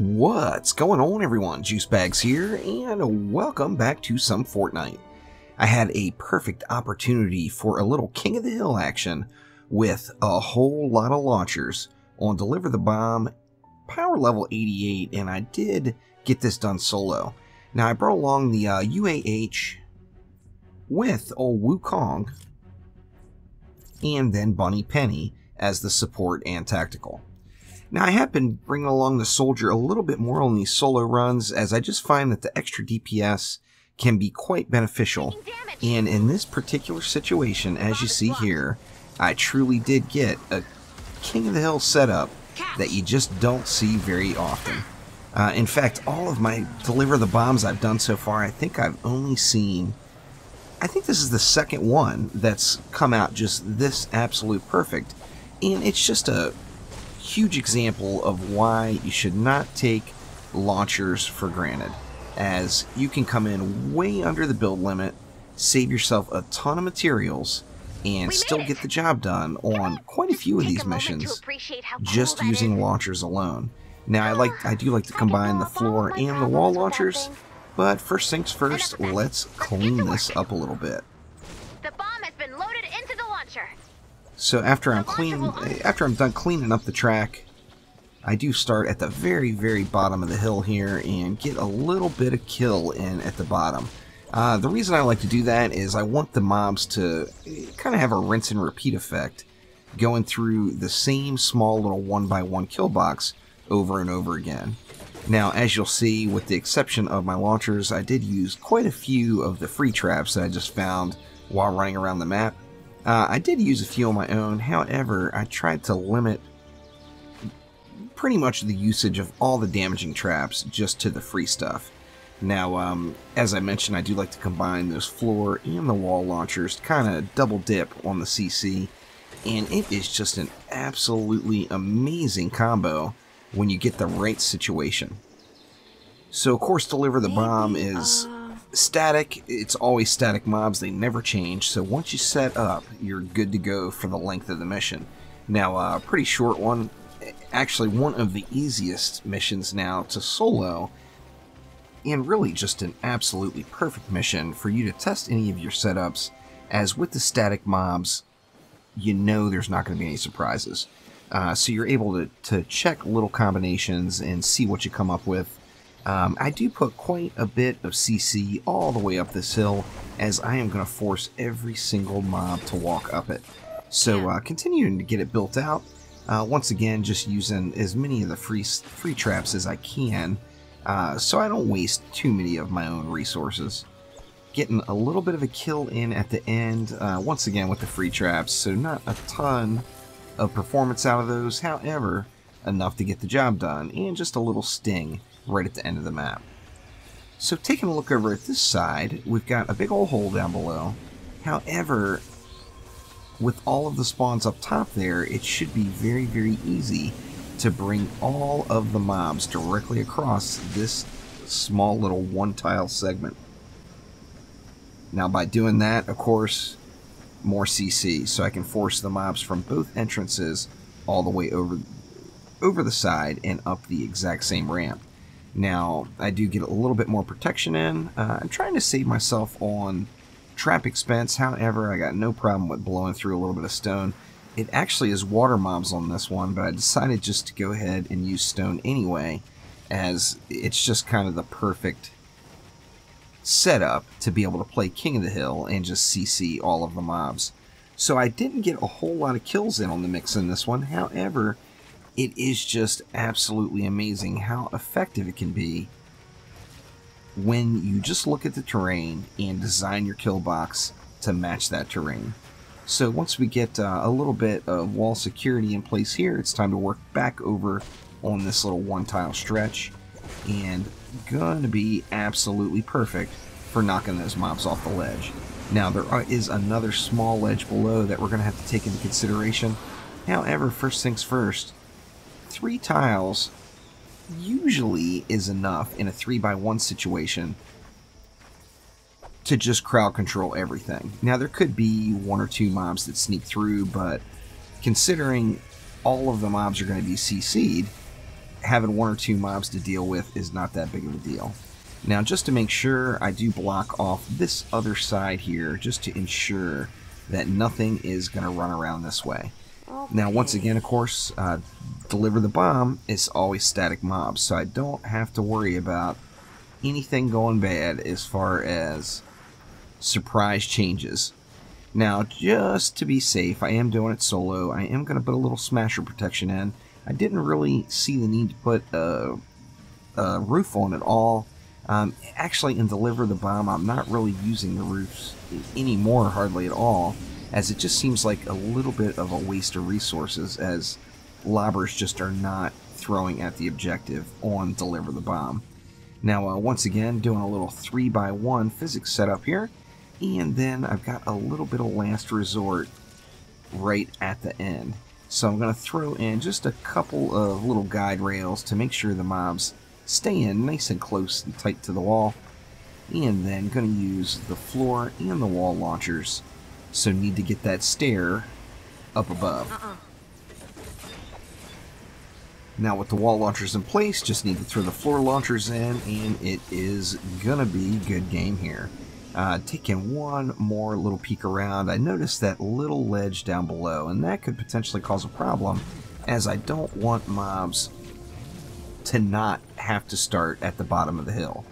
What's going on, everyone? Juicebags here, and welcome back to some Fortnite. I had a perfect opportunity for a little King of the Hill action with a whole lot of launchers on Deliver the Bomb, power level 88, and I did get this done solo. Now, I brought along the UAH with old Wukong, and then Bunny Penny as the support and tactical. Now, I have been bringing along the soldier a little bit more on these solo runs, as I just find that the extra DPS can be quite beneficial. And in this particular situation, as you see here, I truly did get a King of the Hill setup that you just don't see very often. In fact, all of my Deliver the Bombs I've done so far, I think I've only seen... I think this is the second one that's come out just this absolute perfect. And it's just a huge example of why you should not take launchers for granted, as you can come in way under the build limit, save yourself a ton of materials, and still get the job done on quite a few of these missions just using launchers alone. Now, I do like to combine the floor and the wall launchers, but first things first, let's clean this up a little bit. The bomb has been loaded into the launcher. So after I'm done cleaning up the track, I do start at the very, very bottom of the hill here and get a little bit of kill in at the bottom. The reason I like to do that is I want the mobs to kind of have a rinse and repeat effect, going through the same small little 1x1 kill box over and over again. Now, as you'll see, with the exception of my launchers, I did use quite a few of the free traps that I just found while running around the map. I did use a few on my own, however, I tried to limit pretty much the usage of all the damaging traps just to the free stuff. Now, as I mentioned, I do like to combine those floor and the wall launchers to kind of double dip on the CC, and it is just an absolutely amazing combo when you get the right situation. So, of course, Deliver the Bomb is static. It's always static mobs. They never change. So once you set up, you're good to go for the length of the mission. Now, a pretty short one. Actually, one of the easiest missions now to solo, and really just an absolutely perfect mission for you to test any of your setups, as with the static mobs, you know there's not going to be any surprises. So you're able to check little combinations and see what you come up with. I do put quite a bit of CC all the way up this hill, as I am going to force every single mob to walk up it. So continuing to get it built out, once again just using as many of the free traps as I can, so I don't waste too many of my own resources. Getting a little bit of a kill in at the end, once again with the free traps, so not a ton of performance out of those, however, enough to get the job done, and just a little sting right at the end of the map. So taking a look over at this side, we've got a big old hole down below. However, with all of the spawns up top there, it should be very, very easy to bring all of the mobs directly across this small little one-tile segment. Now, by doing that, of course, more CC, so I can force the mobs from both entrances all the way over the side and up the exact same ramp. Now, I do get a little bit more protection in. I'm trying to save myself on trap expense, however, I got no problem with blowing through a little bit of stone. It actually is water mobs on this one, but I decided just to go ahead and use stone anyway, as it's just kind of the perfect setup to be able to play King of the Hill and just CC all of the mobs. So I didn't get a whole lot of kills in on the mix in this one, however, it is just absolutely amazing how effective it can be when you just look at the terrain and design your kill box to match that terrain. So once we get a little bit of wall security in place here, it's time to work back over on this little one-tile stretch, and gonna be absolutely perfect for knocking those mobs off the ledge. Now, there is another small ledge below that we're gonna have to take into consideration. However, first things first, 3 tiles usually is enough in a 3x1 situation to just crowd control everything. Now, there could be 1 or 2 mobs that sneak through, but considering all of the mobs are going to be CC'd, having 1 or 2 mobs to deal with is not that big of a deal. Now, just to make sure, I do block off this other side here, just to ensure that nothing is going to run around this way. Okay. Now, once again, of course, deliver the bomb is always static mobs, so I don't have to worry about anything going bad as far as surprise changes. Now, just to be safe, I am doing it solo. I am going to put a little smasher protection in. I didn't really see the need to put a roof on at all. Actually, in Deliver the Bomb, I'm not really using the roofs anymore, hardly at all, as it just seems like a little bit of a waste of resources, as lobbers just are not throwing at the objective on Deliver the Bomb. Now, once again, doing a little 3x1 physics setup here, and then I've got a little bit of last resort right at the end. So I'm going to throw in just a couple of little guide rails to make sure the mobs stay in nice and close and tight to the wall, and then going to use the floor and the wall launchers, so need to get that stair up above. Now with the wall launchers in place, just need to throw the floor launchers in, and it is gonna be good game here. Taking one more little peek around, I noticed that little ledge down below, and that could potentially cause a problem, as I don't want mobs to not have to start at the bottom of the hill.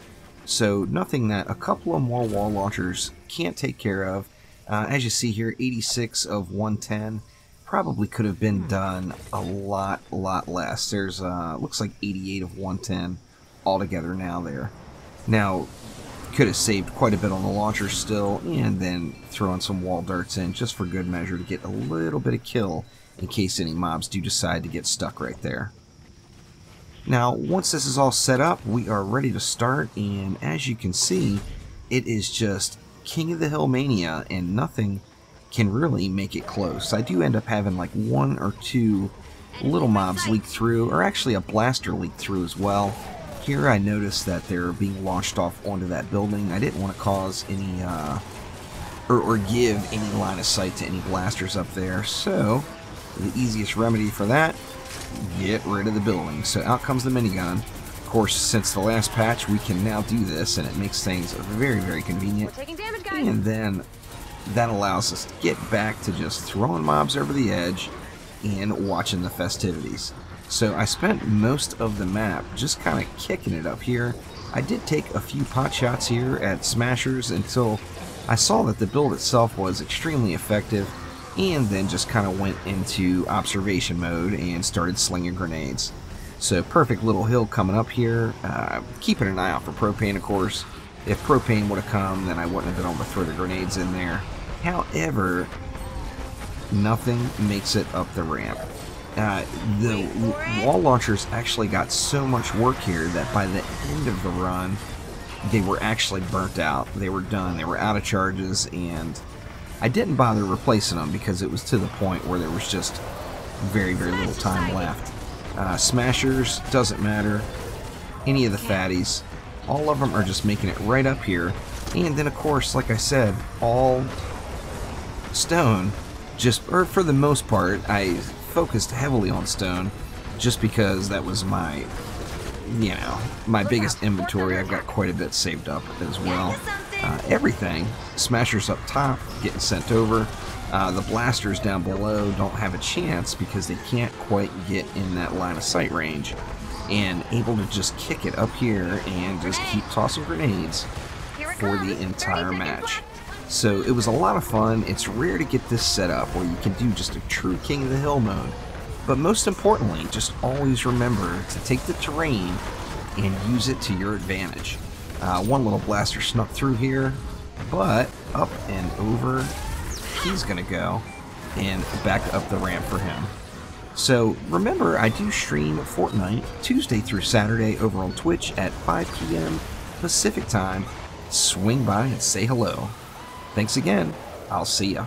So nothing that a couple of more wall launchers can't take care of. As you see here, 86 of 110 probably could have been done a lot less. There's looks like 88 of 110 altogether now there. Now, could have saved quite a bit on the launcher still, and then throwing some wall darts in just for good measure to get a little bit of kill in case any mobs do decide to get stuck right there. Now, once this is all set up, we are ready to start, and as you can see, it is just King of the Hill mania, and nothing can really make it close. I do end up having like 1 or 2 little mobs leak through, or actually a blaster leak through as well. Here I noticed that they're being launched off onto that building. I didn't want to cause any, or give any line of sight to any blasters up there, so the easiest remedy for that, get rid of the building. So out comes the minigun. Of course, since the last patch, we can now do this, and it makes things very convenient. We're taking damage, guys. And then that allows us to get back to just throwing mobs over the edge and watching the festivities. So I spent most of the map just kind of kicking it up here. I did take a few pot shots here at smashers until I saw that the build itself was extremely effective, and then just kind of went into observation mode and started slinging grenades. So perfect little hill coming up here, keeping an eye out for propane, of course. If propane would have come, then I wouldn't have been able to throw the grenades in there. However, nothing makes it up the ramp. The wall launchers actually got so much work here that by the end of the run, they were actually burnt out. They were done. They were out of charges, and I didn't bother replacing them because it was to the point where there was just very little time left. Smashers, doesn't matter. Any of the fatties, all of them are just making it right up here. And then, of course, like I said, all stone, or for the most part, I focused heavily on stone just because that was my, my biggest inventory. I've got quite a bit saved up as well. Everything, smashers up top, getting sent over. The blasters down below don't have a chance because they can't quite get in that line of sight range, and able to just kick it up here and just keep tossing grenades for the entire match. So it was a lot of fun. It's rare to get this set up where you can do just a true King of the Hill mode, but most importantly, just always remember to take the terrain and use it to your advantage. One little blaster snuck through here, but up and over he's gonna go, and back up the ramp for him. So remember, I do stream Fortnite Tuesday through Saturday over on Twitch at 5 p.m. Pacific time. Swing by and say hello. Thanks again. I'll see ya.